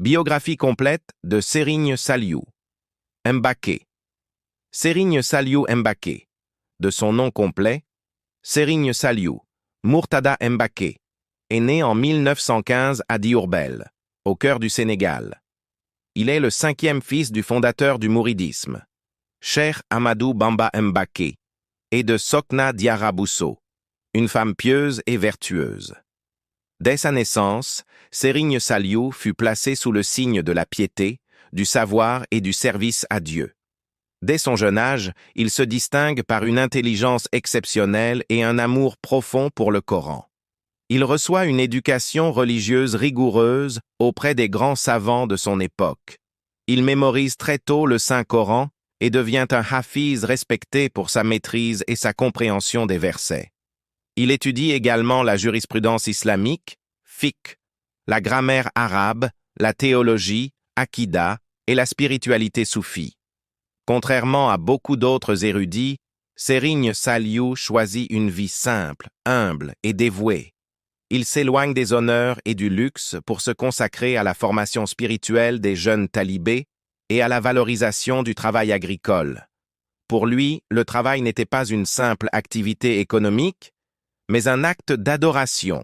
Biographie complète de Serigne Saliou. Mbacké. Serigne Saliou Mbacké. De son nom complet, Serigne Saliou, Murtada Mbacké, est né en 1915 à Diourbel, au cœur du Sénégal. Il est le 5e fils du fondateur du mouridisme, Cheikh Ahmadou Bamba Mbacké, et de Sokhna Diarra Bousso, une femme pieuse et vertueuse. Dès sa naissance, Serigne Saliou fut placé sous le signe de la piété, du savoir et du service à Dieu. Dès son jeune âge, il se distingue par une intelligence exceptionnelle et un amour profond pour le Coran. Il reçoit une éducation religieuse rigoureuse auprès des grands savants de son époque. Il mémorise très tôt le Saint-Coran et devient un hafiz respecté pour sa maîtrise et sa compréhension des versets. Il étudie également la jurisprudence islamique, fiqh, la grammaire arabe, la théologie, akida et la spiritualité soufie. Contrairement à beaucoup d'autres érudits, Serigne Saliou choisit une vie simple, humble et dévouée. Il s'éloigne des honneurs et du luxe pour se consacrer à la formation spirituelle des jeunes talibés et à la valorisation du travail agricole. Pour lui, le travail n'était pas une simple activité économique, mais un acte d'adoration,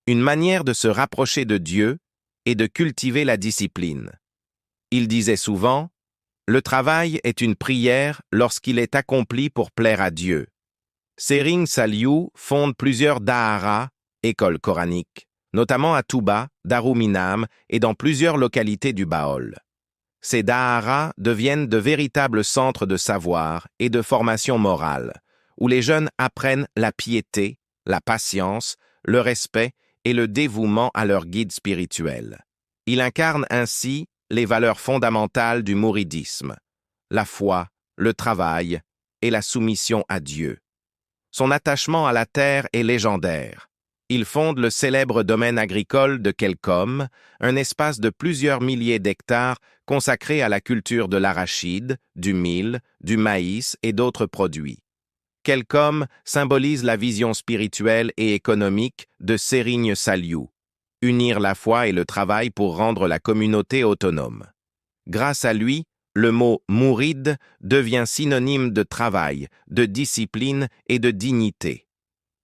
une manière de se rapprocher de Dieu et de cultiver la discipline. Il disait souvent: « Le travail est une prière lorsqu'il est accompli pour plaire à Dieu. » Serigne Saliou fonde plusieurs daharas, écoles coraniques, notamment à Touba, Darou Minam et dans plusieurs localités du Baol. Ces daharas deviennent de véritables centres de savoir et de formation morale, où les jeunes apprennent la piété, la patience, le respect et le dévouement à leur guide spirituel. Il incarne ainsi les valeurs fondamentales du mouridisme, la foi, le travail et la soumission à Dieu. Son attachement à la terre est légendaire. Il fonde le célèbre domaine agricole de Kelkom, un espace de plusieurs milliers d'hectares consacré à la culture de l'arachide, du mil, du maïs et d'autres produits. Kelkom symbolise la vision spirituelle et économique de Serigne Saliou, unir la foi et le travail pour rendre la communauté autonome. Grâce à lui, le mot « mouride » devient synonyme de travail, de discipline et de dignité.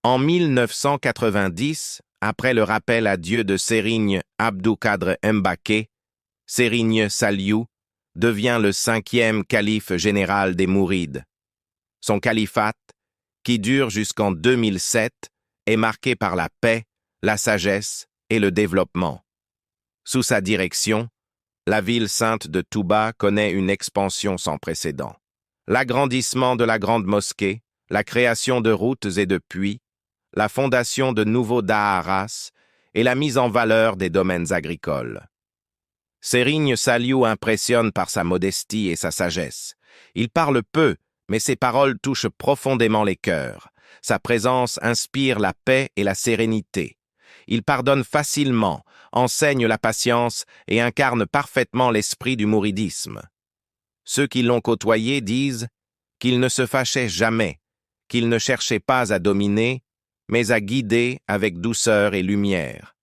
En 1990, après le rappel à Dieu de Serigne Abdou Kadre Mbacké, Serigne Saliou devient le 5e calife général des Mourides. Son califat, qui dure jusqu'en 2007, est marqué par la paix, la sagesse et le développement. Sous sa direction, la ville sainte de Touba connaît une expansion sans précédent. L'agrandissement de la grande mosquée, la création de routes et de puits, la fondation de nouveaux daharas et la mise en valeur des domaines agricoles. Serigne Saliou impressionne par sa modestie et sa sagesse. Il parle peu, mais ses paroles touchent profondément les cœurs. Sa présence inspire la paix et la sérénité. Il pardonne facilement, enseigne la patience et incarne parfaitement l'esprit du mouridisme. Ceux qui l'ont côtoyé disent qu'il ne se fâchait jamais, qu'il ne cherchait pas à dominer, mais à guider avec douceur et lumière.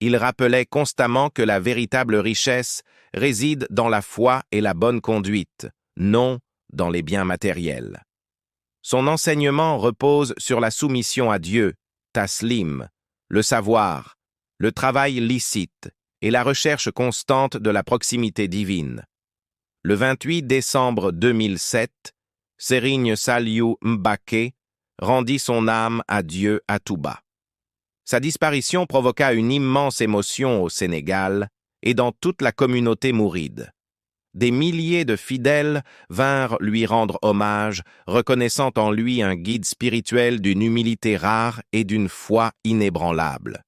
Il rappelait constamment que la véritable richesse réside dans la foi et la bonne conduite, non dans les biens matériels. Son enseignement repose sur la soumission à Dieu, taslim, le savoir, le travail licite et la recherche constante de la proximité divine. Le 28 décembre 2007, Serigne Saliou Mbacké rendit son âme à Dieu à Touba. Sa disparition provoqua une immense émotion au Sénégal et dans toute la communauté mouride. Des milliers de fidèles vinrent lui rendre hommage, reconnaissant en lui un guide spirituel d'une humilité rare et d'une foi inébranlable.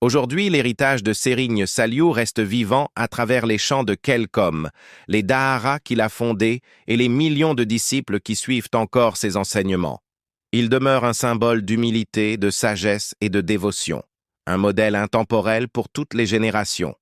Aujourd'hui, l'héritage de Serigne Saliou reste vivant à travers les chants de Kelkom, les daharas qu'il a fondés et les millions de disciples qui suivent encore ses enseignements. Il demeure un symbole d'humilité, de sagesse et de dévotion, un modèle intemporel pour toutes les générations.